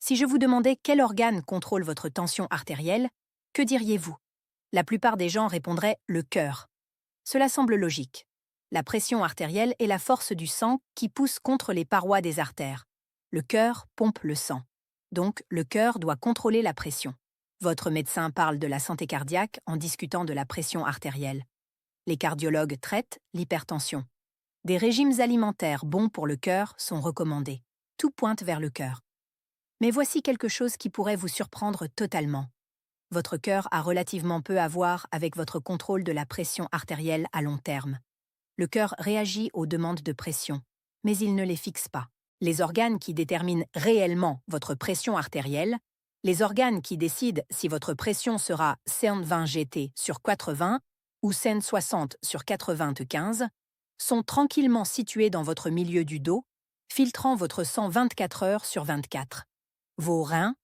Si je vous demandais quel organe contrôle votre tension artérielle, que diriez-vous? La plupart des gens répondraient le cœur. Cela semble logique. La pression artérielle est la force du sang qui pousse contre les parois des artères. Le cœur pompe le sang. Donc, le cœur doit contrôler la pression. Votre médecin parle de la santé cardiaque en discutant de la pression artérielle. Les cardiologues traitent l'hypertension. Des régimes alimentaires bons pour le cœur sont recommandés. Tout pointe vers le cœur. Mais voici quelque chose qui pourrait vous surprendre totalement. Votre cœur a relativement peu à voir avec votre contrôle de la pression artérielle à long terme. Le cœur réagit aux demandes de pression, mais il ne les fixe pas. Les organes qui déterminent réellement votre pression artérielle, les organes qui décident si votre pression sera 120 GT sur 80 ou 160 sur 95, sont tranquillement situés dans votre milieu du dos, filtrant votre sang 24 heures sur 24. Vos reins,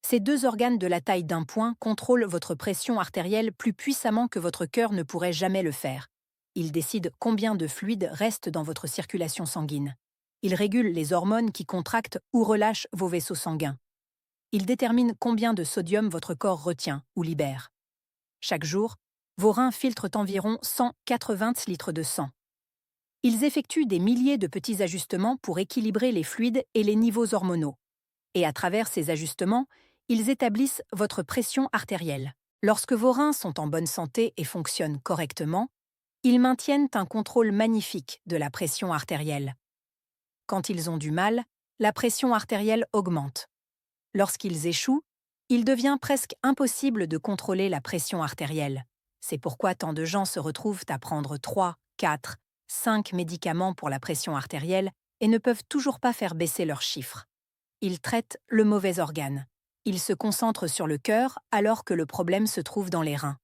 ces deux organes de la taille d'un poing, contrôlent votre pression artérielle plus puissamment que votre cœur ne pourrait jamais le faire. Ils décident combien de fluide reste dans votre circulation sanguine. Ils régulent les hormones qui contractent ou relâchent vos vaisseaux sanguins. Ils déterminent combien de sodium votre corps retient ou libère. Chaque jour, vos reins filtrent environ 180 litres de sang. Ils effectuent des milliers de petits ajustements pour équilibrer les fluides et les niveaux hormonaux. Et à travers ces ajustements, ils établissent votre pression artérielle. Lorsque vos reins sont en bonne santé et fonctionnent correctement, ils maintiennent un contrôle magnifique de la pression artérielle. Quand ils ont du mal, la pression artérielle augmente. Lorsqu'ils échouent, il devient presque impossible de contrôler la pression artérielle. C'est pourquoi tant de gens se retrouvent à prendre 3, 4, 5 médicaments pour la pression artérielle et ne peuvent toujours pas faire baisser leurs chiffres. Ils traitent le mauvais organe. Ils se concentrent sur le cœur alors que le problème se trouve dans les reins.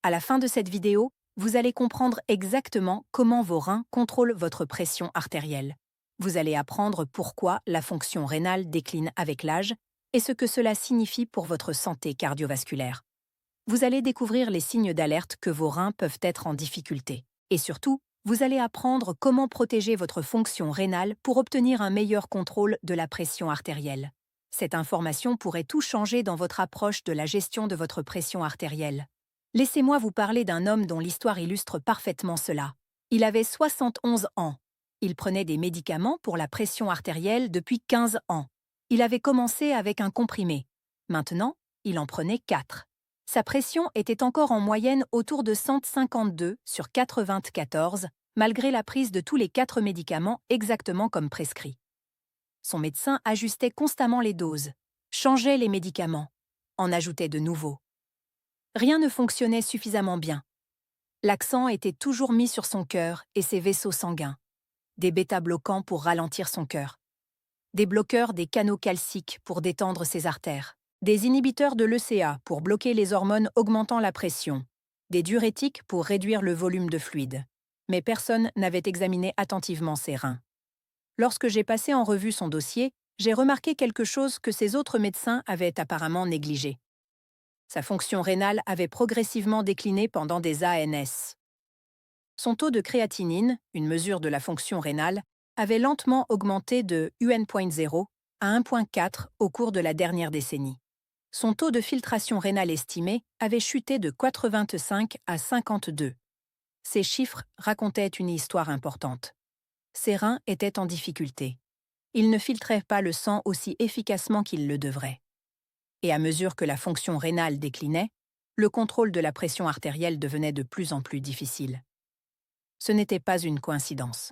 À la fin de cette vidéo, vous allez comprendre exactement comment vos reins contrôlent votre pression artérielle. Vous allez apprendre pourquoi la fonction rénale décline avec l'âge et ce que cela signifie pour votre santé cardiovasculaire. Vous allez découvrir les signes d'alerte que vos reins peuvent être en difficulté. Et surtout, vous allez apprendre comment protéger votre fonction rénale pour obtenir un meilleur contrôle de la pression artérielle. Cette information pourrait tout changer dans votre approche de la gestion de votre pression artérielle. Laissez-moi vous parler d'un homme dont l'histoire illustre parfaitement cela. Il avait 71 ans. Il prenait des médicaments pour la pression artérielle depuis 15 ans. Il avait commencé avec un comprimé. Maintenant, il en prenait 4. Sa pression était encore en moyenne autour de 152 sur 94, malgré la prise de tous les 4 médicaments exactement comme prescrit. Son médecin ajustait constamment les doses, changeait les médicaments, en ajoutait de nouveaux. Rien ne fonctionnait suffisamment bien. L'accent était toujours mis sur son cœur et ses vaisseaux sanguins. Des bêta-bloquants pour ralentir son cœur. Des bloqueurs des canaux calciques pour détendre ses artères. Des inhibiteurs de l'ECA pour bloquer les hormones augmentant la pression. Des diurétiques pour réduire le volume de fluide. Mais personne n'avait examiné attentivement ses reins. Lorsque j'ai passé en revue son dossier, j'ai remarqué quelque chose que ses autres médecins avaient apparemment négligé. Sa fonction rénale avait progressivement décliné pendant des ANS. Son taux de créatinine, une mesure de la fonction rénale, avait lentement augmenté de UN.0 à 1.4 au cours de la dernière décennie. Son taux de filtration rénale estimé avait chuté de 85 à 52. Ces chiffres racontaient une histoire importante. Ses reins étaient en difficulté. Ils ne filtraient pas le sang aussi efficacement qu'ils le devraient. Et à mesure que la fonction rénale déclinait, le contrôle de la pression artérielle devenait de plus en plus difficile. Ce n'était pas une coïncidence.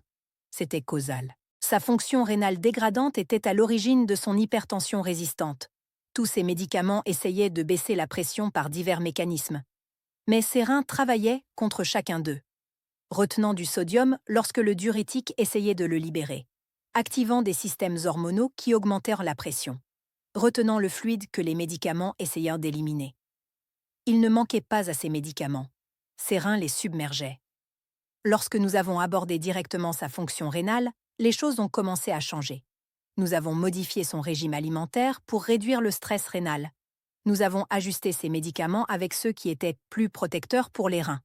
C'était causal. Sa fonction rénale dégradante était à l'origine de son hypertension résistante. Tous ces médicaments essayaient de baisser la pression par divers mécanismes. Mais ses reins travaillaient contre chacun d'eux, retenant du sodium lorsque le diurétique essayait de le libérer, activant des systèmes hormonaux qui augmentèrent la pression, retenant le fluide que les médicaments essayèrent d'éliminer. Il ne manquait pas à ces médicaments. Ses reins les submergeaient. Lorsque nous avons abordé directement sa fonction rénale, les choses ont commencé à changer. Nous avons modifié son régime alimentaire pour réduire le stress rénal. Nous avons ajusté ses médicaments avec ceux qui étaient plus protecteurs pour les reins.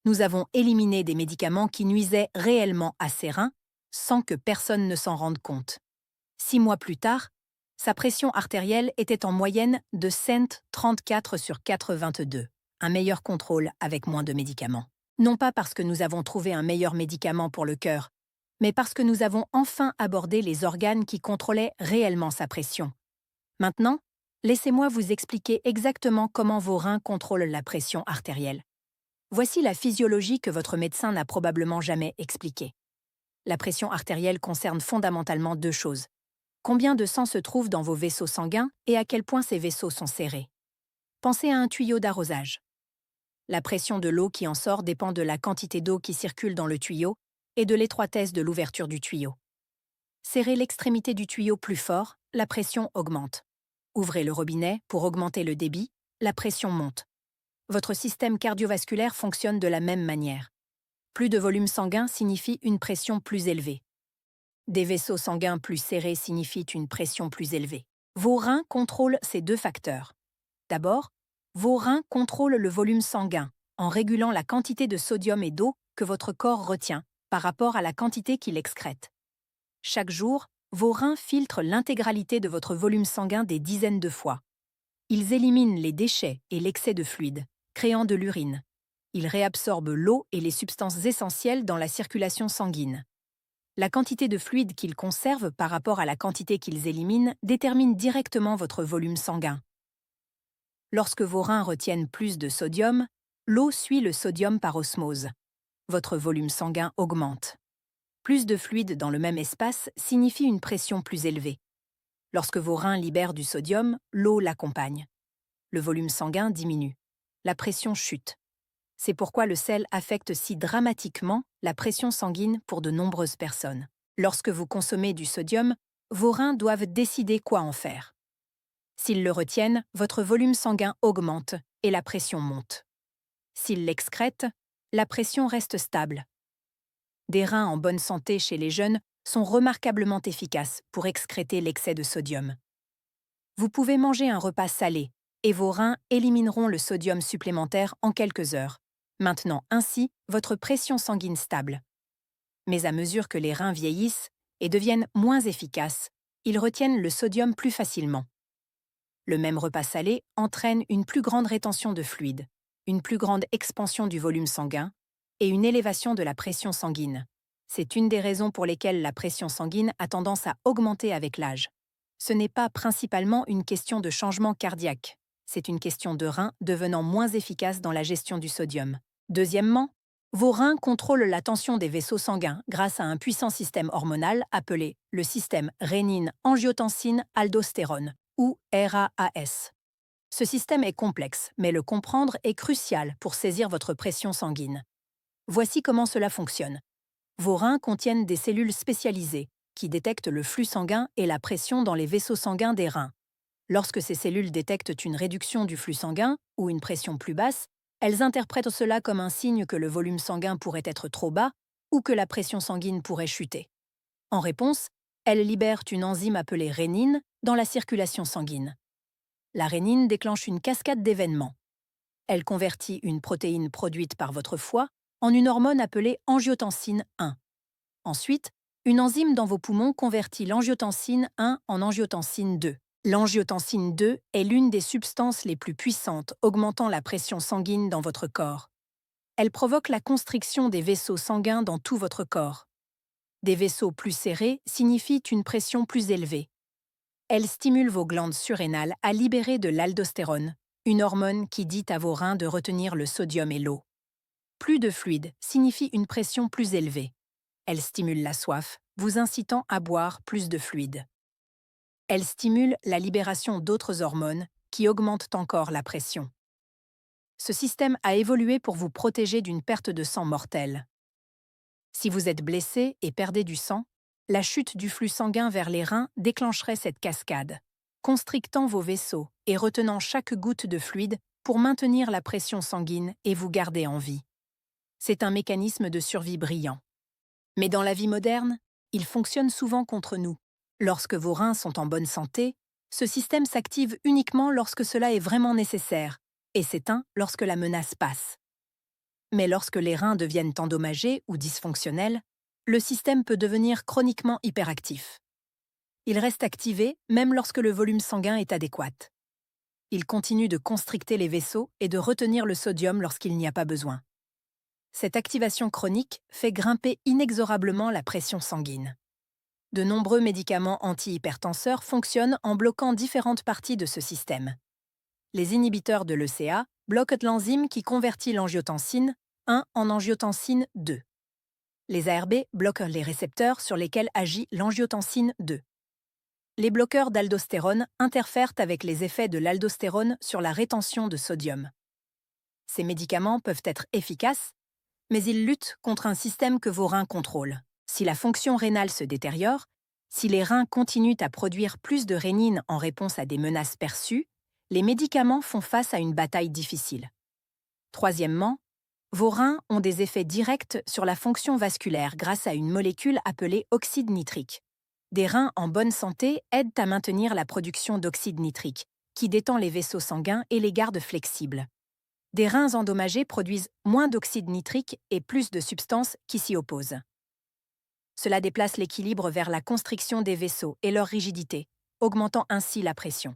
Nous avons éliminé des médicaments qui nuisaient réellement à ses reins sans que personne ne s'en rende compte. 6 mois plus tard, Sa pression artérielle était en moyenne de 34/4/22, un meilleur contrôle avec moins de médicaments. Non pas parce que nous avons trouvé un meilleur médicament pour le cœur, mais parce que nous avons enfin abordé les organes qui contrôlaient réellement sa pression. Maintenant, laissez-moi vous expliquer exactement comment vos reins contrôlent la pression artérielle. Voici la physiologie que votre médecin n'a probablement jamais expliquée. La pression artérielle concerne fondamentalement deux choses. Combien de sang se trouve dans vos vaisseaux sanguins et à quel point ces vaisseaux sont serrés. Pensez à un tuyau d'arrosage. La pression de l'eau qui en sort dépend de la quantité d'eau qui circule dans le tuyau et de l'étroitesse de l'ouverture du tuyau. Serrez l'extrémité du tuyau plus fort, la pression augmente. Ouvrez le robinet pour augmenter le débit, la pression monte. Votre système cardiovasculaire fonctionne de la même manière. Plus de volume sanguin signifie une pression plus élevée. Des vaisseaux sanguins plus serrés signifient une pression plus élevée. Vos reins contrôlent ces deux facteurs. D'abord, vos reins contrôlent le volume sanguin en régulant la quantité de sodium et d'eau que votre corps retient par rapport à la quantité qu'il excrète. Chaque jour, vos reins filtrent l'intégralité de votre volume sanguin des dizaines de fois. Ils éliminent les déchets et l'excès de fluide, créant de l'urine. Ils réabsorbent l'eau et les substances essentielles dans la circulation sanguine. La quantité de fluide qu'ils conservent par rapport à la quantité qu'ils éliminent détermine directement votre volume sanguin. Lorsque vos reins retiennent plus de sodium, l'eau suit le sodium par osmose. Votre volume sanguin augmente. Plus de fluide dans le même espace signifie une pression plus élevée. Lorsque vos reins libèrent du sodium, l'eau l'accompagne. Le volume sanguin diminue. La pression chute. C'est pourquoi le sel affecte si dramatiquement la pression sanguine pour de nombreuses personnes. Lorsque vous consommez du sodium, vos reins doivent décider quoi en faire. S'ils le retiennent, votre volume sanguin augmente et la pression monte. S'ils l'excrètent, la pression reste stable. Des reins en bonne santé chez les jeunes sont remarquablement efficaces pour excréter l'excès de sodium. Vous pouvez manger un repas salé et vos reins élimineront le sodium supplémentaire en quelques heures, maintenant ainsi votre pression sanguine stable. Mais à mesure que les reins vieillissent et deviennent moins efficaces, ils retiennent le sodium plus facilement. Le même repas salé entraîne une plus grande rétention de fluide, une plus grande expansion du volume sanguin et une élévation de la pression sanguine. C'est une des raisons pour lesquelles la pression sanguine a tendance à augmenter avec l'âge. Ce n'est pas principalement une question de changement cardiaque, c'est une question de reins devenant moins efficaces dans la gestion du sodium. Deuxièmement, vos reins contrôlent la tension des vaisseaux sanguins grâce à un puissant système hormonal appelé le système rénine-angiotensine-aldostérone, ou RAAS. Ce système est complexe, mais le comprendre est crucial pour saisir votre pression sanguine. Voici comment cela fonctionne. Vos reins contiennent des cellules spécialisées qui détectent le flux sanguin et la pression dans les vaisseaux sanguins des reins. Lorsque ces cellules détectent une réduction du flux sanguin ou une pression plus basse, elles interprètent cela comme un signe que le volume sanguin pourrait être trop bas ou que la pression sanguine pourrait chuter. En réponse, elles libèrent une enzyme appelée rénine dans la circulation sanguine. La rénine déclenche une cascade d'événements. Elle convertit une protéine produite par votre foie en une hormone appelée angiotensine 1. Ensuite, une enzyme dans vos poumons convertit l'angiotensine 1 en angiotensine 2. L'angiotensine 2 est l'une des substances les plus puissantes augmentant la pression sanguine dans votre corps. Elle provoque la constriction des vaisseaux sanguins dans tout votre corps. Des vaisseaux plus serrés signifient une pression plus élevée. Elle stimule vos glandes surrénales à libérer de l'aldostérone, une hormone qui dit à vos reins de retenir le sodium et l'eau. Plus de fluide signifie une pression plus élevée. Elle stimule la soif, vous incitant à boire plus de fluide. Elle stimule la libération d'autres hormones qui augmentent encore la pression. Ce système a évolué pour vous protéger d'une perte de sang mortelle. Si vous êtes blessé et perdez du sang, la chute du flux sanguin vers les reins déclencherait cette cascade, constrictant vos vaisseaux et retenant chaque goutte de fluide pour maintenir la pression sanguine et vous garder en vie. C'est un mécanisme de survie brillant. Mais dans la vie moderne, il fonctionne souvent contre nous. Lorsque vos reins sont en bonne santé, ce système s'active uniquement lorsque cela est vraiment nécessaire et s'éteint lorsque la menace passe. Mais lorsque les reins deviennent endommagés ou dysfonctionnels, le système peut devenir chroniquement hyperactif. Il reste activé même lorsque le volume sanguin est adéquat. Il continue de constricter les vaisseaux et de retenir le sodium lorsqu'il n'y a pas besoin. Cette activation chronique fait grimper inexorablement la pression sanguine. De nombreux médicaments antihypertenseurs fonctionnent en bloquant différentes parties de ce système. Les inhibiteurs de l'ECA bloquent l'enzyme qui convertit l'angiotensine 1 en angiotensine 2. Les ARB bloquent les récepteurs sur lesquels agit l'angiotensine 2. Les bloqueurs d'aldostérone interfèrent avec les effets de l'aldostérone sur la rétention de sodium. Ces médicaments peuvent être efficaces, mais ils luttent contre un système que vos reins contrôlent. Si la fonction rénale se détériore, si les reins continuent à produire plus de rénine en réponse à des menaces perçues, les médicaments font face à une bataille difficile. Troisièmement, vos reins ont des effets directs sur la fonction vasculaire grâce à une molécule appelée oxyde nitrique. Des reins en bonne santé aident à maintenir la production d'oxyde nitrique, qui détend les vaisseaux sanguins et les garde flexibles. Des reins endommagés produisent moins d'oxyde nitrique et plus de substances qui s'y opposent. Cela déplace l'équilibre vers la constriction des vaisseaux et leur rigidité, augmentant ainsi la pression.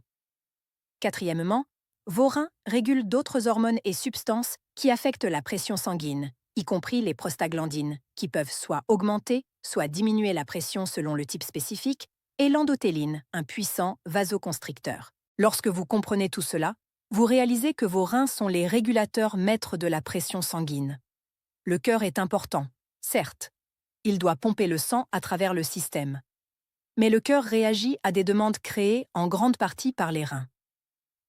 Quatrièmement, vos reins régulent d'autres hormones et substances qui affectent la pression sanguine, y compris les prostaglandines, qui peuvent soit augmenter, soit diminuer la pression selon le type spécifique, et l'endothéline, un puissant vasoconstricteur. Lorsque vous comprenez tout cela, vous réalisez que vos reins sont les régulateurs maîtres de la pression sanguine. Le cœur est important, certes. Il doit pomper le sang à travers le système. Mais le cœur réagit à des demandes créées en grande partie par les reins.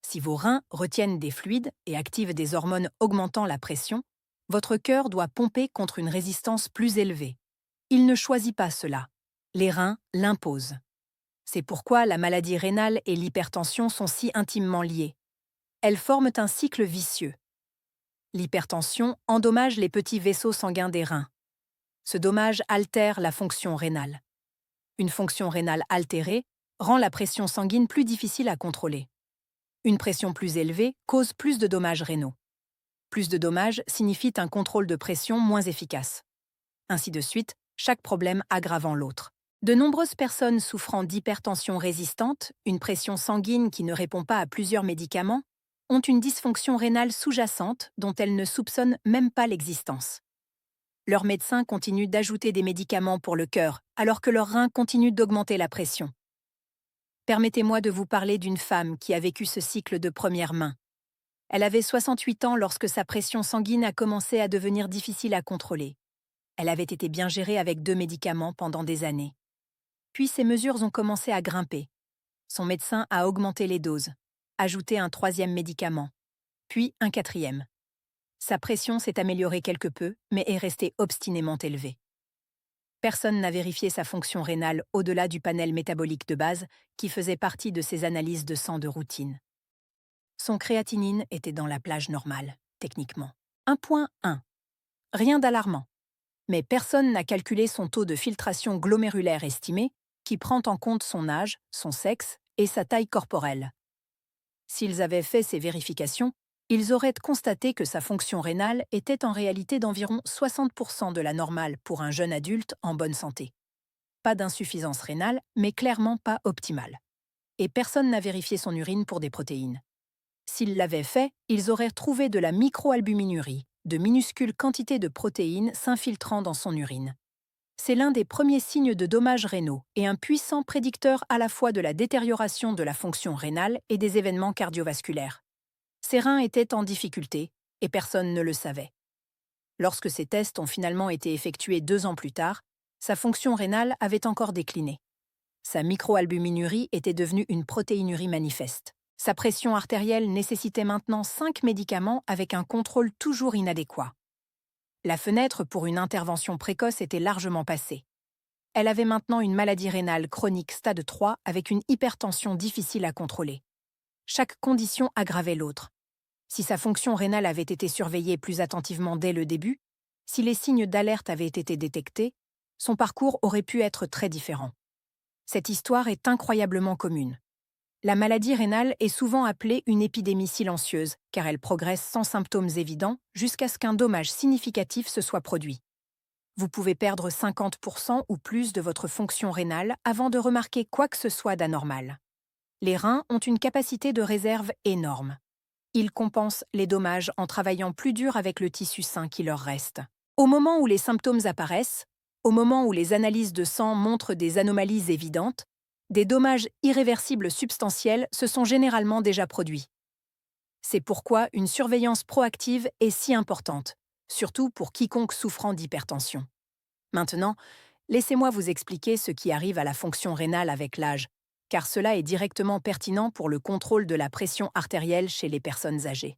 Si vos reins retiennent des fluides et activent des hormones augmentant la pression, votre cœur doit pomper contre une résistance plus élevée. Il ne choisit pas cela. Les reins l'imposent. C'est pourquoi la maladie rénale et l'hypertension sont si intimement liées. Elles forment un cycle vicieux. L'hypertension endommage les petits vaisseaux sanguins des reins. Ce dommage altère la fonction rénale. Une fonction rénale altérée rend la pression sanguine plus difficile à contrôler. Une pression plus élevée cause plus de dommages rénaux. Plus de dommages signifie un contrôle de pression moins efficace. Ainsi de suite, chaque problème aggravant l'autre. De nombreuses personnes souffrant d'hypertension résistante, une pression sanguine qui ne répond pas à plusieurs médicaments, ont une dysfonction rénale sous-jacente dont elles ne soupçonnent même pas l'existence. Leurs médecins continuent d'ajouter des médicaments pour le cœur, alors que leurs reins continuent d'augmenter la pression. Permettez-moi de vous parler d'une femme qui a vécu ce cycle de première main. Elle avait 68 ans lorsque sa pression sanguine a commencé à devenir difficile à contrôler. Elle avait été bien gérée avec 2 médicaments pendant des années. Puis ses mesures ont commencé à grimper. Son médecin a augmenté les doses, ajouté un 3e médicament, puis un 4e. Sa pression s'est améliorée quelque peu, mais est restée obstinément élevée. Personne n'a vérifié sa fonction rénale au-delà du panel métabolique de base qui faisait partie de ses analyses de sang de routine. Son créatinine était dans la plage normale, techniquement. 1,1. Rien d'alarmant. Mais personne n'a calculé son taux de filtration glomérulaire estimé, qui prend en compte son âge, son sexe et sa taille corporelle. S'ils avaient fait ces vérifications, ils auraient constaté que sa fonction rénale était en réalité d'environ 60% de la normale pour un jeune adulte en bonne santé. Pas d'insuffisance rénale, mais clairement pas optimale. Et personne n'a vérifié son urine pour des protéines. S'ils l'avaient fait, ils auraient trouvé de la microalbuminurie, de minuscules quantités de protéines s'infiltrant dans son urine. C'est l'un des premiers signes de dommages rénaux et un puissant prédicteur à la fois de la détérioration de la fonction rénale et des événements cardiovasculaires. Ses reins étaient en difficulté et personne ne le savait. Lorsque ces tests ont finalement été effectués 2 ans plus tard, sa fonction rénale avait encore décliné. Sa microalbuminurie était devenue une protéinurie manifeste. Sa pression artérielle nécessitait maintenant 5 médicaments avec un contrôle toujours inadéquat. La fenêtre pour une intervention précoce était largement passée. Elle avait maintenant une maladie rénale chronique stade 3 avec une hypertension difficile à contrôler. Chaque condition aggravait l'autre. Si sa fonction rénale avait été surveillée plus attentivement dès le début, si les signes d'alerte avaient été détectés, son parcours aurait pu être très différent. Cette histoire est incroyablement commune. La maladie rénale est souvent appelée une épidémie silencieuse, car elle progresse sans symptômes évidents jusqu'à ce qu'un dommage significatif se soit produit. Vous pouvez perdre 50% ou plus de votre fonction rénale avant de remarquer quoi que ce soit d'anormal. Les reins ont une capacité de réserve énorme. Ils compensent les dommages en travaillant plus dur avec le tissu sain qui leur reste. Au moment où les symptômes apparaissent, au moment où les analyses de sang montrent des anomalies évidentes, des dommages irréversibles substantiels se sont généralement déjà produits. C'est pourquoi une surveillance proactive est si importante, surtout pour quiconque souffrant d'hypertension. Maintenant, laissez-moi vous expliquer ce qui arrive à la fonction rénale avec l'âge, car cela est directement pertinent pour le contrôle de la pression artérielle chez les personnes âgées.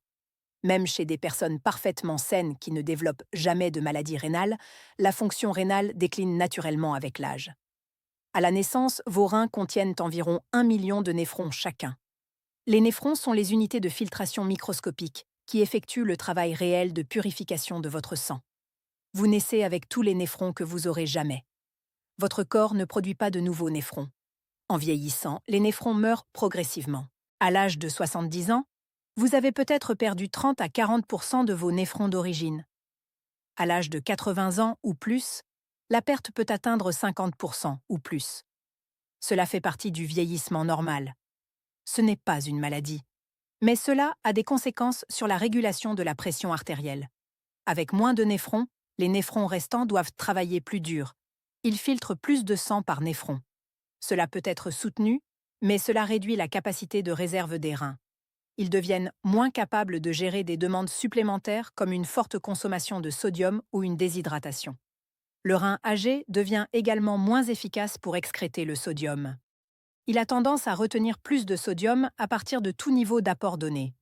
Même chez des personnes parfaitement saines qui ne développent jamais de maladie rénale, la fonction rénale décline naturellement avec l'âge. À la naissance, vos reins contiennent environ 1 million de néphrons chacun. Les néphrons sont les unités de filtration microscopiques qui effectuent le travail réel de purification de votre sang. Vous naissez avec tous les néphrons que vous aurez jamais. Votre corps ne produit pas de nouveaux néphrons. En vieillissant, les néphrons meurent progressivement. À l'âge de 70 ans, vous avez peut-être perdu 30 à 40% de vos néphrons d'origine. À l'âge de 80 ans ou plus, la perte peut atteindre 50% ou plus. Cela fait partie du vieillissement normal. Ce n'est pas une maladie. Mais cela a des conséquences sur la régulation de la pression artérielle. Avec moins de néphrons, les néphrons restants doivent travailler plus dur. Ils filtrent plus de sang par néphron. Cela peut être soutenu, mais cela réduit la capacité de réserve des reins. Ils deviennent moins capables de gérer des demandes supplémentaires comme une forte consommation de sodium ou une déshydratation. Le rein âgé devient également moins efficace pour excréter le sodium. Il a tendance à retenir plus de sodium à partir de tout niveau d'apport donné.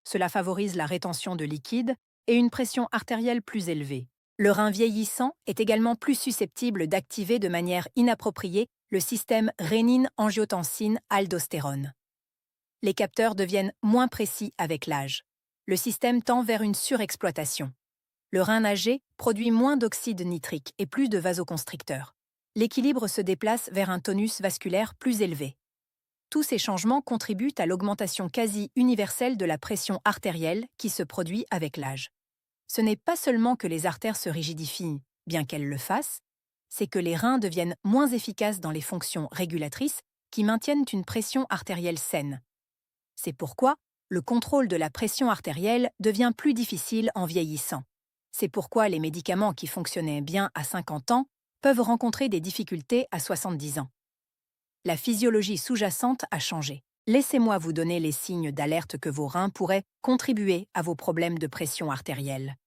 Cela favorise la rétention de liquide et une pression artérielle plus élevée. Le rein vieillissant est également plus susceptible d'activer de manière inappropriée le système rénine-angiotensine-aldostérone. Les capteurs deviennent moins précis avec l'âge. Le système tend vers une surexploitation. Le rein âgé produit moins d'oxyde nitrique et plus de vasoconstricteurs. L'équilibre se déplace vers un tonus vasculaire plus élevé. Tous ces changements contribuent à l'augmentation quasi universelle de la pression artérielle qui se produit avec l'âge. Ce n'est pas seulement que les artères se rigidifient, bien qu'elles le fassent, c'est que les reins deviennent moins efficaces dans les fonctions régulatrices qui maintiennent une pression artérielle saine. C'est pourquoi le contrôle de la pression artérielle devient plus difficile en vieillissant. C'est pourquoi les médicaments qui fonctionnaient bien à 50 ans peuvent rencontrer des difficultés à 70 ans. La physiologie sous-jacente a changé. Laissez-moi vous donner les signes d'alerte que vos reins pourraient contribuer à vos problèmes de pression artérielle.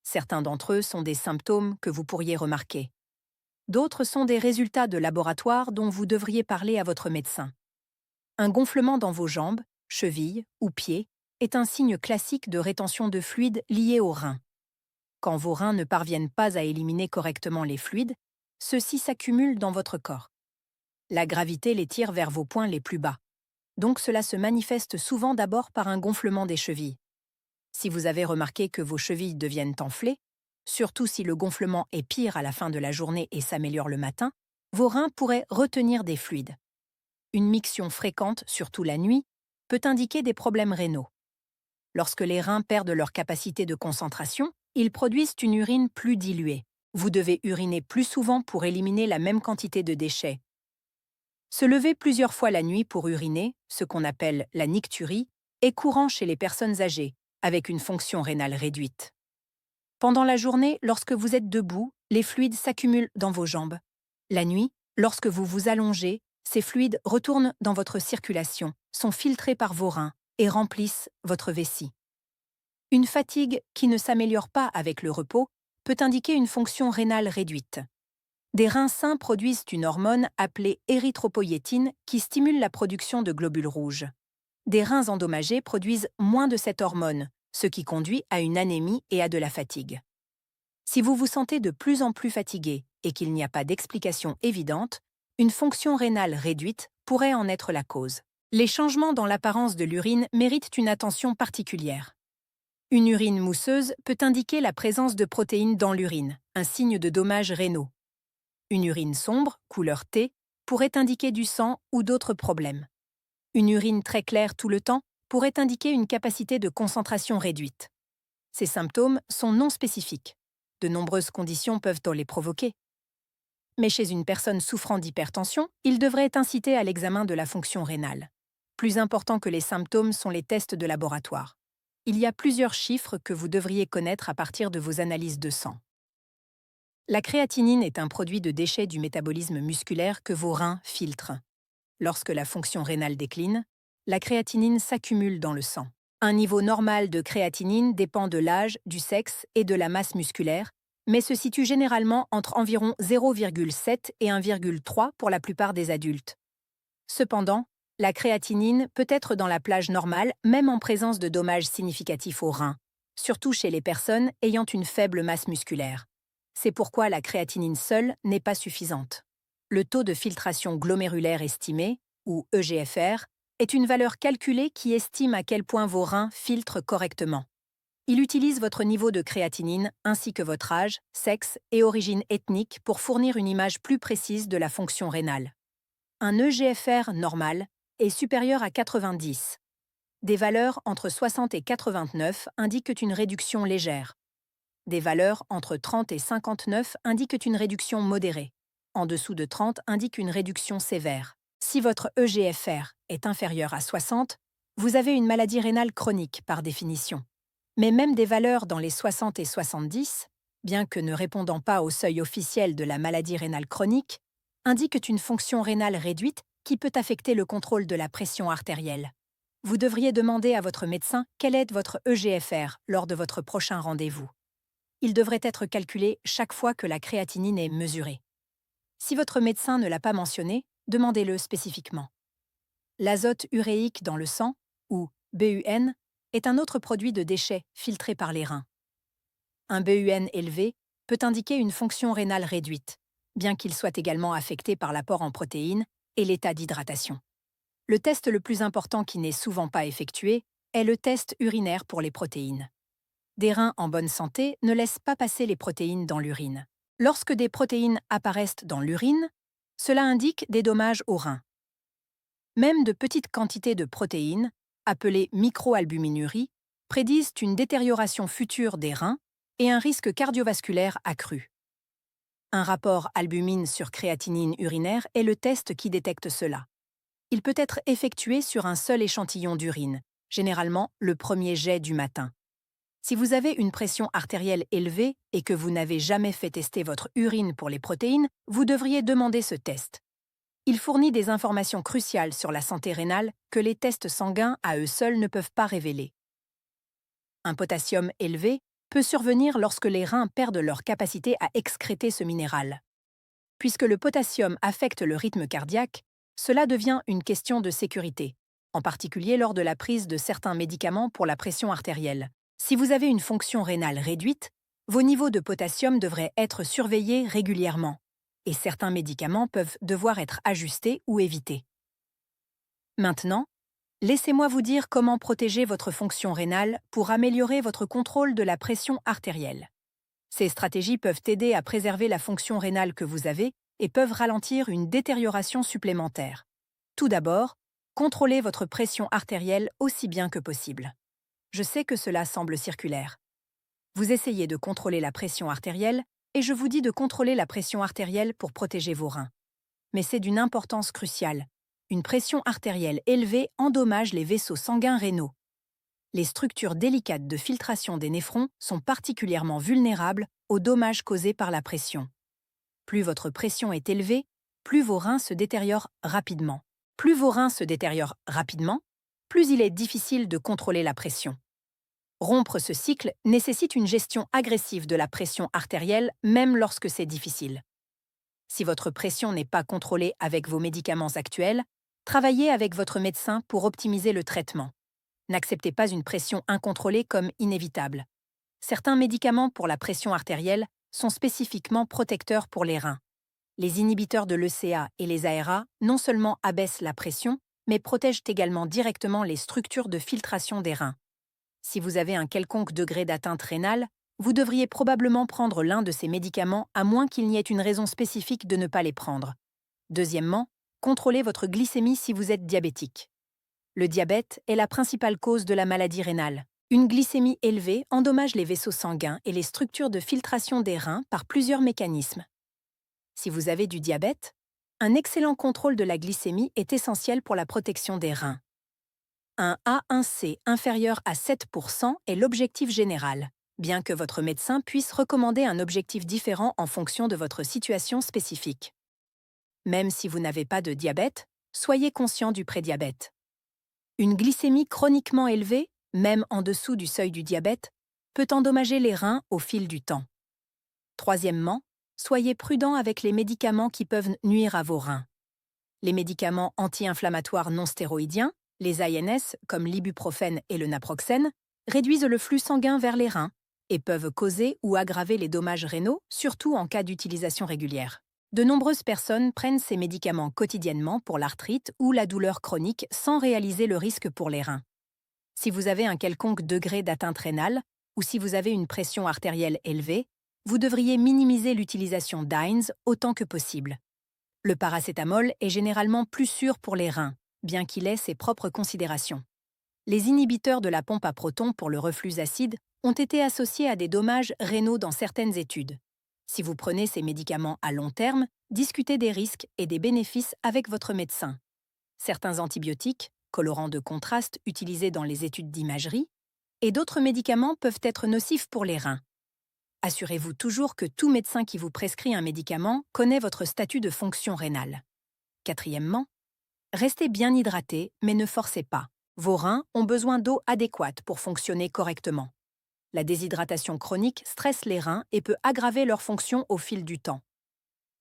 Certains d'entre eux sont des symptômes que vous pourriez remarquer. D'autres sont des résultats de laboratoire dont vous devriez parler à votre médecin. Un gonflement dans vos jambes, chevilles ou pieds est un signe classique de rétention de fluide lié aux reins. Quand vos reins ne parviennent pas à éliminer correctement les fluides, ceux-ci s'accumulent dans votre corps. La gravité les tire vers vos points les plus bas. Donc cela se manifeste souvent d'abord par un gonflement des chevilles. Si vous avez remarqué que vos chevilles deviennent enflées, surtout si le gonflement est pire à la fin de la journée et s'améliore le matin, vos reins pourraient retenir des fluides. Une miction fréquente, surtout la nuit, peut indiquer des problèmes rénaux. Lorsque les reins perdent leur capacité de concentration, ils produisent une urine plus diluée. Vous devez uriner plus souvent pour éliminer la même quantité de déchets. Se lever plusieurs fois la nuit pour uriner, ce qu'on appelle la nicturie, est courant chez les personnes âgées, avec une fonction rénale réduite. Pendant la journée, lorsque vous êtes debout, les fluides s'accumulent dans vos jambes. La nuit, lorsque vous vous allongez, ces fluides retournent dans votre circulation, sont filtrés par vos reins et remplissent votre vessie. Une fatigue qui ne s'améliore pas avec le repos peut indiquer une fonction rénale réduite. Des reins sains produisent une hormone appelée érythropoïétine qui stimule la production de globules rouges. Des reins endommagés produisent moins de cette hormone, ce qui conduit à une anémie et à de la fatigue. Si vous vous sentez de plus en plus fatigué et qu'il n'y a pas d'explication évidente, une fonction rénale réduite pourrait en être la cause. Les changements dans l'apparence de l'urine méritent une attention particulière. Une urine mousseuse peut indiquer la présence de protéines dans l'urine, un signe de dommages rénaux. Une urine sombre, couleur thé, pourrait indiquer du sang ou d'autres problèmes. Une urine très claire tout le temps pourrait indiquer une capacité de concentration réduite. Ces symptômes sont non spécifiques. De nombreuses conditions peuvent les provoquer. Mais chez une personne souffrant d'hypertension, il devrait inciter à l'examen de la fonction rénale. Plus important que les symptômes sont les tests de laboratoire. Il y a plusieurs chiffres que vous devriez connaître à partir de vos analyses de sang. La créatinine est un produit de déchet du métabolisme musculaire que vos reins filtrent. Lorsque la fonction rénale décline, la créatinine s'accumule dans le sang. Un niveau normal de créatinine dépend de l'âge, du sexe et de la masse musculaire, mais se situe généralement entre environ 0,7 et 1,3 pour la plupart des adultes. Cependant, la créatinine peut être dans la plage normale, même en présence de dommages significatifs aux reins, surtout chez les personnes ayant une faible masse musculaire. C'est pourquoi la créatinine seule n'est pas suffisante. Le taux de filtration glomérulaire estimé, ou EGFR, est une valeur calculée qui estime à quel point vos reins filtrent correctement. Il utilise votre niveau de créatinine ainsi que votre âge, sexe et origine ethnique pour fournir une image plus précise de la fonction rénale. Un EGFR normal est supérieur à 90. Des valeurs entre 60 et 89 indiquent une réduction légère. Des valeurs entre 30 et 59 indiquent une réduction modérée. En dessous de 30 indique une réduction sévère. Si votre EGFR est inférieur à 60, vous avez une maladie rénale chronique par définition. Mais même des valeurs dans les 60 et 70, bien que ne répondant pas au seuil officiel de la maladie rénale chronique, indiquent une fonction rénale réduite qui peut affecter le contrôle de la pression artérielle. Vous devriez demander à votre médecin quel est votre EGFR lors de votre prochain rendez-vous. Il devrait être calculé chaque fois que la créatinine est mesurée. Si votre médecin ne l'a pas mentionné, demandez-le spécifiquement. L'azote uréique dans le sang, ou BUN, est un autre produit de déchet filtré par les reins. Un BUN élevé peut indiquer une fonction rénale réduite, bien qu'il soit également affecté par l'apport en protéines et l'état d'hydratation. Le test le plus important qui n'est souvent pas effectué est le test urinaire pour les protéines. Des reins en bonne santé ne laissent pas passer les protéines dans l'urine. Lorsque des protéines apparaissent dans l'urine, cela indique des dommages aux reins. Même de petites quantités de protéines, appelées microalbuminuries, prédisent une détérioration future des reins et un risque cardiovasculaire accru. Un rapport albumine sur créatinine urinaire est le test qui détecte cela. Il peut être effectué sur un seul échantillon d'urine, généralement le premier jet du matin. Si vous avez une pression artérielle élevée et que vous n'avez jamais fait tester votre urine pour les protéines, vous devriez demander ce test. Il fournit des informations cruciales sur la santé rénale que les tests sanguins à eux seuls ne peuvent pas révéler. Un potassium élevé peut survenir lorsque les reins perdent leur capacité à excréter ce minéral. Puisque le potassium affecte le rythme cardiaque, cela devient une question de sécurité, en particulier lors de la prise de certains médicaments pour la pression artérielle. Si vous avez une fonction rénale réduite, vos niveaux de potassium devraient être surveillés régulièrement, et certains médicaments peuvent devoir être ajustés ou évités. Maintenant, laissez-moi vous dire comment protéger votre fonction rénale pour améliorer votre contrôle de la pression artérielle. Ces stratégies peuvent aider à préserver la fonction rénale que vous avez et peuvent ralentir une détérioration supplémentaire. Tout d'abord, contrôlez votre pression artérielle aussi bien que possible. Je sais que cela semble circulaire. Vous essayez de contrôler la pression artérielle et je vous dis de contrôler la pression artérielle pour protéger vos reins. Mais c'est d'une importance cruciale. Une pression artérielle élevée endommage les vaisseaux sanguins rénaux. Les structures délicates de filtration des néphrons sont particulièrement vulnérables aux dommages causés par la pression. Plus votre pression est élevée, plus vos reins se détériorent rapidement. Plus vos reins se détériorent rapidement, plus il est difficile de contrôler la pression. Rompre ce cycle nécessite une gestion agressive de la pression artérielle, même lorsque c'est difficile. Si votre pression n'est pas contrôlée avec vos médicaments actuels, travaillez avec votre médecin pour optimiser le traitement. N'acceptez pas une pression incontrôlée comme inévitable. Certains médicaments pour la pression artérielle sont spécifiquement protecteurs pour les reins. Les inhibiteurs de l'ECA et les ARA non seulement abaissent la pression, mais protègent également directement les structures de filtration des reins. Si vous avez un quelconque degré d'atteinte rénale, vous devriez probablement prendre l'un de ces médicaments à moins qu'il n'y ait une raison spécifique de ne pas les prendre. Deuxièmement, contrôlez votre glycémie si vous êtes diabétique. Le diabète est la principale cause de la maladie rénale, Une glycémie élevée endommage les vaisseaux sanguins et les structures de filtration des reins par plusieurs mécanismes. Si vous avez du diabète, un excellent contrôle de la glycémie est essentiel pour la protection des reins. Un A1C inférieur à 7% est l'objectif général, bien que votre médecin puisse recommander un objectif différent en fonction de votre situation spécifique. Même si vous n'avez pas de diabète, soyez conscient du prédiabète. Une glycémie chroniquement élevée, même en dessous du seuil du diabète, peut endommager les reins au fil du temps. Troisièmement, soyez prudent avec les médicaments qui peuvent nuire à vos reins. Les médicaments anti-inflammatoires non stéroïdiens, les INS comme l'ibuprofène et le naproxène, réduisent le flux sanguin vers les reins et peuvent causer ou aggraver les dommages rénaux, surtout en cas d'utilisation régulière. De nombreuses personnes prennent ces médicaments quotidiennement pour l'arthrite ou la douleur chronique sans réaliser le risque pour les reins. Si vous avez un quelconque degré d'atteinte rénale ou si vous avez une pression artérielle élevée, vous devriez minimiser l'utilisation d'INS autant que possible. Le paracétamol est généralement plus sûr pour les reins, bien qu'il ait ses propres considérations. Les inhibiteurs de la pompe à protons pour le reflux acide ont été associés à des dommages rénaux dans certaines études. Si vous prenez ces médicaments à long terme, discutez des risques et des bénéfices avec votre médecin. Certains antibiotiques, colorants de contraste utilisés dans les études d'imagerie, et d'autres médicaments peuvent être nocifs pour les reins. Assurez-vous toujours que tout médecin qui vous prescrit un médicament connaît votre statut de fonction rénale. Quatrièmement, restez bien hydraté, mais ne forcez pas. Vos reins ont besoin d'eau adéquate pour fonctionner correctement. La déshydratation chronique stresse les reins et peut aggraver leur fonction au fil du temps.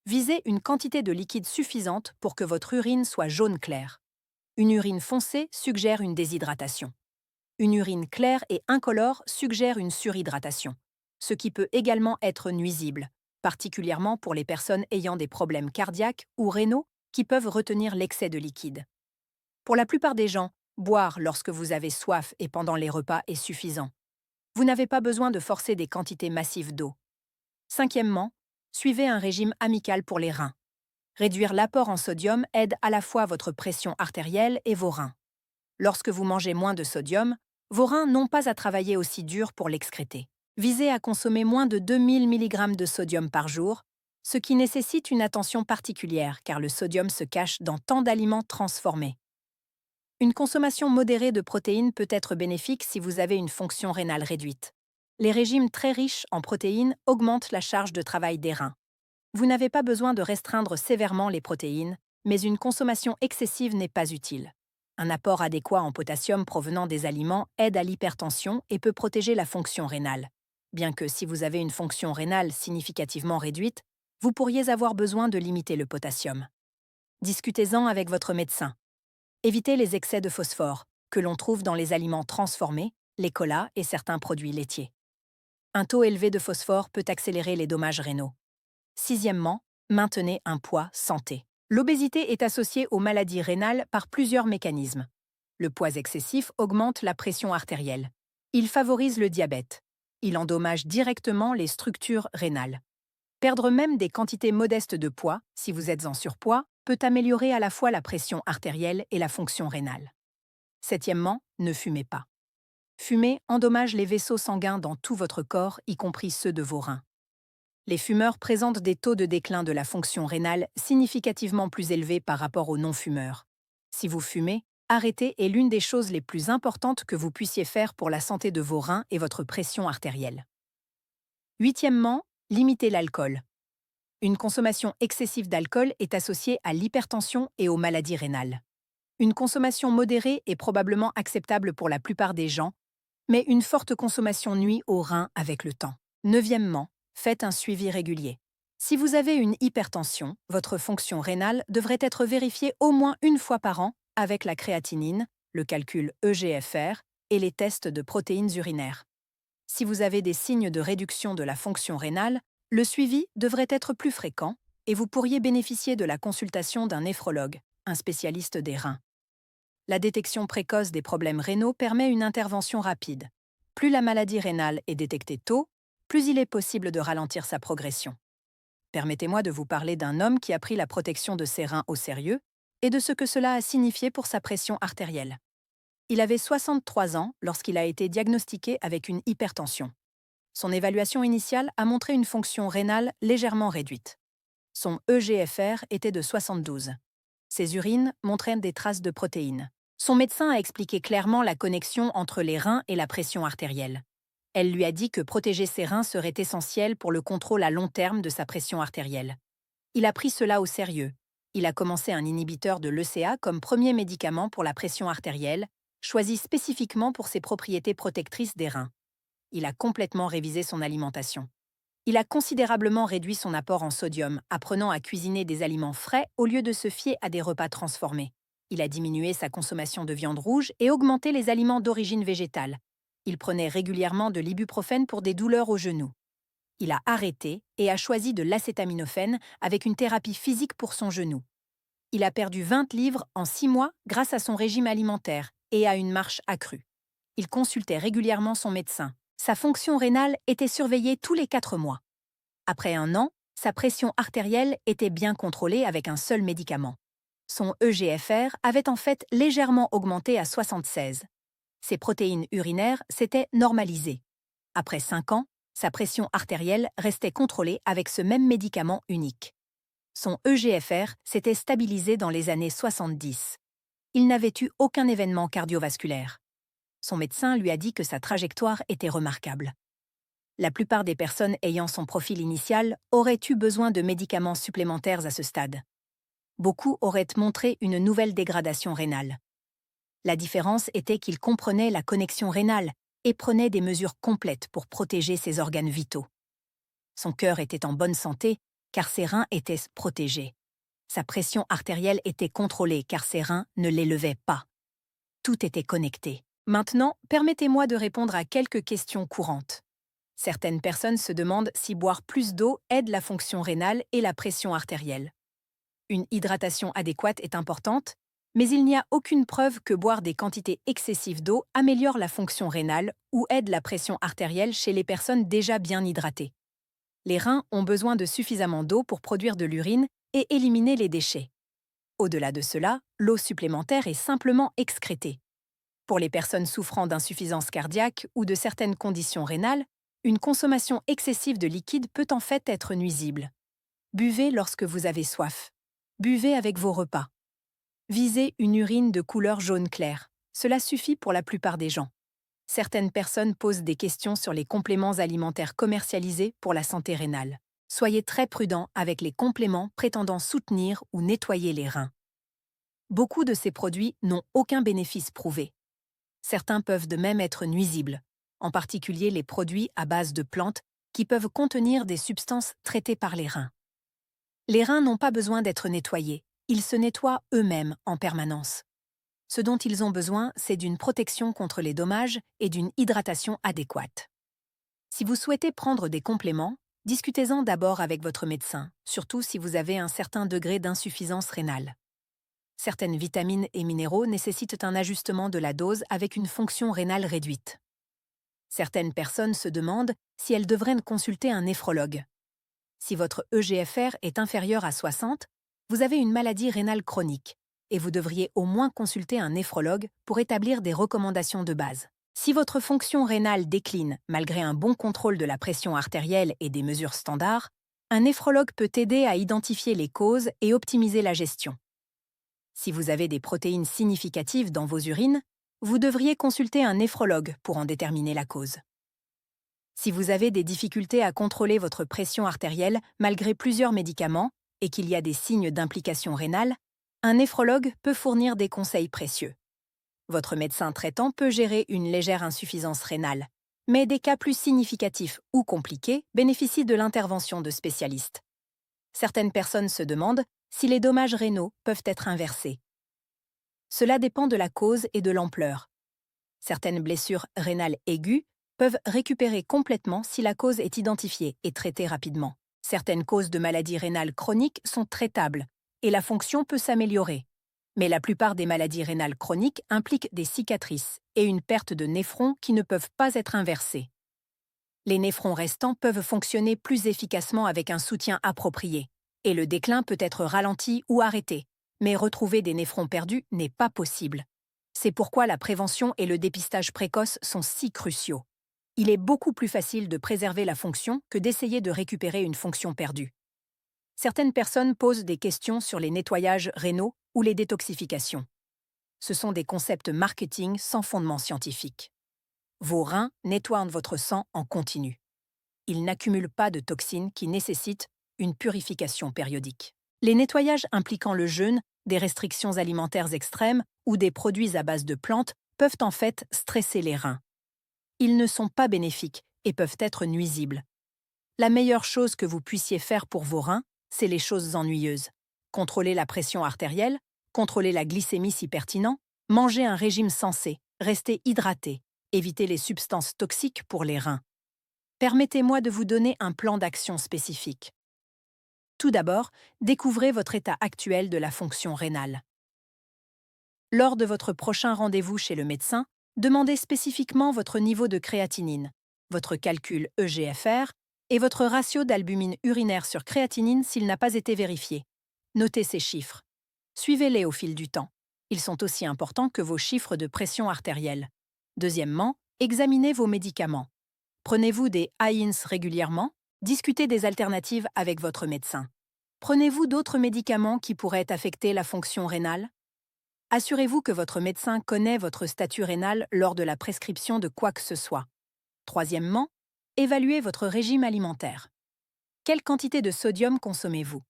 Visez une quantité de liquide suffisante pour que votre urine soit jaune clair. Une urine foncée suggère une déshydratation. Une urine claire et incolore suggère une surhydratation, ce qui peut également être nuisible, particulièrement pour les personnes ayant des problèmes cardiaques ou rénaux qui peuvent retenir l'excès de liquide. Pour la plupart des gens, boire lorsque vous avez soif et pendant les repas est suffisant. Vous n'avez pas besoin de forcer des quantités massives d'eau. Cinquièmement, suivez un régime amical pour les reins. Réduire l'apport en sodium aide à la fois votre pression artérielle et vos reins. Lorsque vous mangez moins de sodium, vos reins n'ont pas à travailler aussi dur pour l'excréter. Visez à consommer moins de 2000 mg de sodium par jour, ce qui nécessite une attention particulière car le sodium se cache dans tant d'aliments transformés. Une consommation modérée de protéines peut être bénéfique si vous avez une fonction rénale réduite. Les régimes très riches en protéines augmentent la charge de travail des reins. Vous n'avez pas besoin de restreindre sévèrement les protéines, mais une consommation excessive n'est pas utile. Un apport adéquat en potassium provenant des aliments aide à l'hypertension et peut protéger la fonction rénale. Bien que si vous avez une fonction rénale significativement réduite, vous pourriez avoir besoin de limiter le potassium. Discutez-en avec votre médecin. Évitez les excès de phosphore, que l'on trouve dans les aliments transformés, les colas et certains produits laitiers. Un taux élevé de phosphore peut accélérer les dommages rénaux. Sixièmement, maintenez un poids santé. L'obésité est associée aux maladies rénales par plusieurs mécanismes. Le poids excessif augmente la pression artérielle. Il favorise le diabète. Il endommage directement les structures rénales. Perdre même des quantités modestes de poids, si vous êtes en surpoids, peut améliorer à la fois la pression artérielle et la fonction rénale. Septièmement, ne fumez pas. Fumer endommage les vaisseaux sanguins dans tout votre corps, y compris ceux de vos reins. Les fumeurs présentent des taux de déclin de la fonction rénale significativement plus élevés par rapport aux non-fumeurs. Si vous fumez, arrêter est l'une des choses les plus importantes que vous puissiez faire pour la santé de vos reins et votre pression artérielle. Huitièmement, limitez l'alcool. Une consommation excessive d'alcool est associée à l'hypertension et aux maladies rénales. Une consommation modérée est probablement acceptable pour la plupart des gens, mais une forte consommation nuit aux reins avec le temps. Neuvièmement, faites un suivi régulier. Si vous avez une hypertension, votre fonction rénale devrait être vérifiée au moins une fois par an avec la créatinine, le calcul EGFR et les tests de protéines urinaires. Si vous avez des signes de réduction de la fonction rénale, le suivi devrait être plus fréquent et vous pourriez bénéficier de la consultation d'un néphrologue, un spécialiste des reins. La détection précoce des problèmes rénaux permet une intervention rapide. Plus la maladie rénale est détectée tôt, plus il est possible de ralentir sa progression. Permettez-moi de vous parler d'un homme qui a pris la protection de ses reins au sérieux et de ce que cela a signifié pour sa pression artérielle. Il avait 63 ans lorsqu'il a été diagnostiqué avec une hypertension. Son évaluation initiale a montré une fonction rénale légèrement réduite. Son EGFR était de 72. Ses urines montraient des traces de protéines. Son médecin a expliqué clairement la connexion entre les reins et la pression artérielle. Elle lui a dit que protéger ses reins serait essentiel pour le contrôle à long terme de sa pression artérielle. Il a pris cela au sérieux. Il a commencé un inhibiteur de l'ECA comme premier médicament pour la pression artérielle, choisi spécifiquement pour ses propriétés protectrices des reins. Il a complètement révisé son alimentation. Il a considérablement réduit son apport en sodium, apprenant à cuisiner des aliments frais au lieu de se fier à des repas transformés. Il a diminué sa consommation de viande rouge et augmenté les aliments d'origine végétale. Il prenait régulièrement de l'ibuprofène pour des douleurs aux genoux. Il a arrêté et a choisi de l'acétaminophène avec une thérapie physique pour son genou. Il a perdu 20 livres en 6 mois grâce à son régime alimentaire et à une marche accrue. Il consultait régulièrement son médecin. Sa fonction rénale était surveillée tous les 4 mois. Après un an, sa pression artérielle était bien contrôlée avec un seul médicament. Son EGFR avait en fait légèrement augmenté à 76. Ses protéines urinaires s'étaient normalisées. Après 5 ans, sa pression artérielle restait contrôlée avec ce même médicament unique. Son EGFR s'était stabilisé dans les années 70. Il n'avait eu aucun événement cardiovasculaire. Son médecin lui a dit que sa trajectoire était remarquable. La plupart des personnes ayant son profil initial auraient eu besoin de médicaments supplémentaires à ce stade. Beaucoup auraient montré une nouvelle dégradation rénale. La différence était qu'il comprenait la connexion rénale et prenait des mesures complètes pour protéger ses organes vitaux. Son cœur était en bonne santé car ses reins étaient protégés. Sa pression artérielle était contrôlée car ses reins ne l'élevaient pas. Tout était connecté. Maintenant, permettez-moi de répondre à quelques questions courantes. Certaines personnes se demandent si boire plus d'eau aide la fonction rénale et la pression artérielle. Une hydratation adéquate est importante, mais il n'y a aucune preuve que boire des quantités excessives d'eau améliore la fonction rénale ou aide la pression artérielle chez les personnes déjà bien hydratées. Les reins ont besoin de suffisamment d'eau pour produire de l'urine et éliminer les déchets. Au-delà de cela, l'eau supplémentaire est simplement excrétée. Pour les personnes souffrant d'insuffisance cardiaque ou de certaines conditions rénales, une consommation excessive de liquide peut en fait être nuisible. Buvez lorsque vous avez soif. Buvez avec vos repas. Visez une urine de couleur jaune clair. Cela suffit pour la plupart des gens. Certaines personnes posent des questions sur les compléments alimentaires commercialisés pour la santé rénale. Soyez très prudent avec les compléments prétendant soutenir ou nettoyer les reins. Beaucoup de ces produits n'ont aucun bénéfice prouvé. Certains peuvent de même être nuisibles, en particulier les produits à base de plantes qui peuvent contenir des substances traitées par les reins. Les reins n'ont pas besoin d'être nettoyés, ils se nettoient eux-mêmes en permanence. Ce dont ils ont besoin, c'est d'une protection contre les dommages et d'une hydratation adéquate. Si vous souhaitez prendre des compléments, discutez-en d'abord avec votre médecin, surtout si vous avez un certain degré d'insuffisance rénale. Certaines vitamines et minéraux nécessitent un ajustement de la dose avec une fonction rénale réduite. Certaines personnes se demandent si elles devraient consulter un néphrologue. Si votre EGFR est inférieur à 60, vous avez une maladie rénale chronique et vous devriez au moins consulter un néphrologue pour établir des recommandations de base. Si votre fonction rénale décline malgré un bon contrôle de la pression artérielle et des mesures standards, un néphrologue peut aider à identifier les causes et optimiser la gestion. Si vous avez des protéines significatives dans vos urines, vous devriez consulter un néphrologue pour en déterminer la cause. Si vous avez des difficultés à contrôler votre pression artérielle malgré plusieurs médicaments et qu'il y a des signes d'implication rénale, un néphrologue peut fournir des conseils précieux. Votre médecin traitant peut gérer une légère insuffisance rénale, mais des cas plus significatifs ou compliqués bénéficient de l'intervention de spécialistes. Certaines personnes se demandent si les dommages rénaux peuvent être inversés. Cela dépend de la cause et de l'ampleur. Certaines blessures rénales aiguës peuvent récupérer complètement si la cause est identifiée et traitée rapidement. Certaines causes de maladies rénales chroniques sont traitables et la fonction peut s'améliorer. Mais la plupart des maladies rénales chroniques impliquent des cicatrices et une perte de néphrons qui ne peuvent pas être inversés. Les néphrons restants peuvent fonctionner plus efficacement avec un soutien approprié, et le déclin peut être ralenti ou arrêté, mais retrouver des néphrons perdus n'est pas possible. C'est pourquoi la prévention et le dépistage précoce sont si cruciaux. Il est beaucoup plus facile de préserver la fonction que d'essayer de récupérer une fonction perdue. Certaines personnes posent des questions sur les nettoyages rénaux ou les détoxifications. Ce sont des concepts marketing sans fondement scientifique. Vos reins nettoient votre sang en continu. Ils n'accumulent pas de toxines qui nécessitent une purification périodique. Les nettoyages impliquant le jeûne, des restrictions alimentaires extrêmes ou des produits à base de plantes peuvent en fait stresser les reins. Ils ne sont pas bénéfiques et peuvent être nuisibles. La meilleure chose que vous puissiez faire pour vos reins, c'est les choses ennuyeuses. Contrôler la pression artérielle, contrôler la glycémie si pertinent, manger un régime sensé, rester hydraté, éviter les substances toxiques pour les reins. Permettez-moi de vous donner un plan d'action spécifique. Tout d'abord, découvrez votre état actuel de la fonction rénale. Lors de votre prochain rendez-vous chez le médecin, demandez spécifiquement votre niveau de créatinine, votre calcul EGFR et votre ratio d'albumine urinaire sur créatinine s'il n'a pas été vérifié. Notez ces chiffres. Suivez-les au fil du temps. Ils sont aussi importants que vos chiffres de pression artérielle. Deuxièmement, examinez vos médicaments. Prenez-vous des AINS régulièrement? Discutez des alternatives avec votre médecin. Prenez-vous d'autres médicaments qui pourraient affecter la fonction rénale? Assurez-vous que votre médecin connaît votre statut rénal lors de la prescription de quoi que ce soit. Troisièmement, évaluez votre régime alimentaire. Quelle quantité de sodium consommez-vous?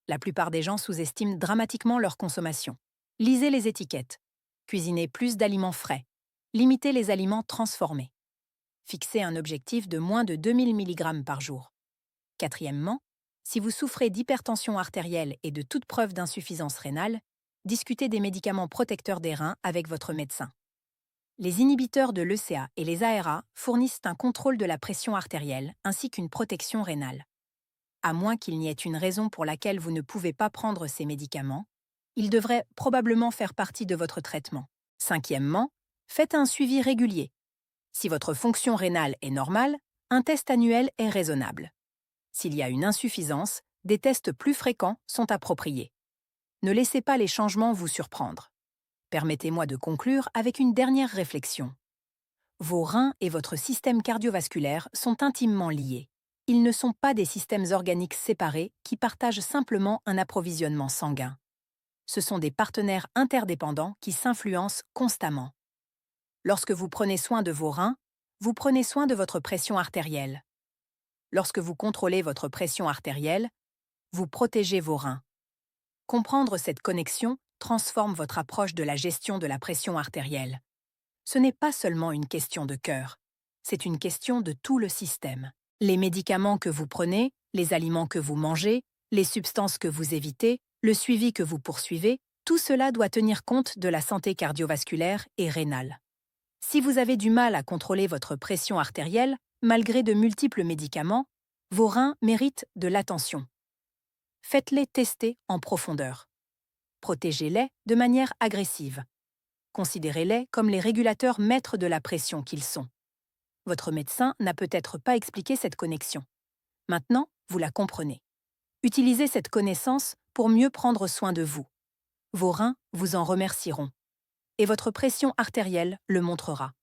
La plupart des gens sous-estiment dramatiquement leur consommation. Lisez les étiquettes. Cuisinez plus d'aliments frais. Limitez les aliments transformés. Fixez un objectif de moins de 2000 mg par jour. Quatrièmement, si vous souffrez d'hypertension artérielle et de toute preuve d'insuffisance rénale, discutez des médicaments protecteurs des reins avec votre médecin. Les inhibiteurs de l'ECA et les ARA fournissent un contrôle de la pression artérielle ainsi qu'une protection rénale. À moins qu'il n'y ait une raison pour laquelle vous ne pouvez pas prendre ces médicaments, ils devraient probablement faire partie de votre traitement. Cinquièmement, faites un suivi régulier. Si votre fonction rénale est normale, un test annuel est raisonnable. S'il y a une insuffisance, des tests plus fréquents sont appropriés. Ne laissez pas les changements vous surprendre. Permettez-moi de conclure avec une dernière réflexion. Vos reins et votre système cardiovasculaire sont intimement liés. Ils ne sont pas des systèmes organiques séparés qui partagent simplement un approvisionnement sanguin. Ce sont des partenaires interdépendants qui s'influencent constamment. Lorsque vous prenez soin de vos reins, vous prenez soin de votre pression artérielle. Lorsque vous contrôlez votre pression artérielle, vous protégez vos reins. Comprendre cette connexion transforme votre approche de la gestion de la pression artérielle. Ce n'est pas seulement une question de cœur, c'est une question de tout le système. Les médicaments que vous prenez, les aliments que vous mangez, les substances que vous évitez, le suivi que vous poursuivez, tout cela doit tenir compte de la santé cardiovasculaire et rénale. Si vous avez du mal à contrôler votre pression artérielle, malgré de multiples médicaments, vos reins méritent de l'attention. Faites-les tester en profondeur. Protégez-les de manière agressive. Considérez-les comme les régulateurs maîtres de la pression qu'ils sont. Votre médecin n'a peut-être pas expliqué cette connexion. Maintenant, vous la comprenez. Utilisez cette connaissance pour mieux prendre soin de vous. Vos reins vous en remercieront. Et votre pression artérielle le montrera.